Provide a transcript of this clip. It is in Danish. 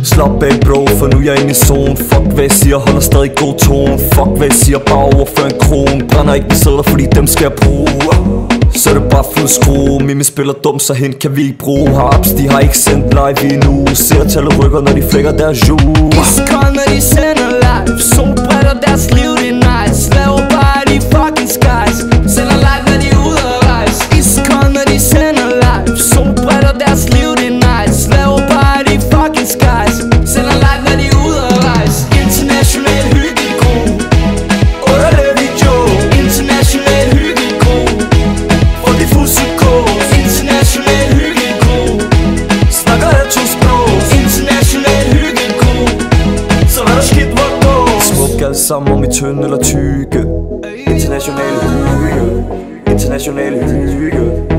Slap af bro, for nu er jeg inde i zone. Fuck hvad jeg siger, holder stadig god tone. Fuck hvad jeg siger, bare overfør en kron. Brænder ikke med sædler, fordi dem skal jeg bruge. Så er det bare fuld skrue. Mimi spiller dum, så hende kan vi ikke bruge. Harps, de har ikke sendt live endnu. Ser tallet rykker, når de flækker deres juice. Iskold, når de sender live. Solbriller, deres liv, det er nice. Laver bare de fucking skies. Sender live, når de er ude at rejse. Iskold, når de sender live. Solbriller, deres liv, det er nice. Laver bare de fucking skies. Sender live, når de er ude at rejse. International hyggegro. Under video. International hyggegro. For de fusikå. International hyggegro. Snakker jeg to sprog. International hyggegro. Så hvad der skidt hvor gå. Smuk alle sammen om i tynde eller tykke. International hygge. International hygge.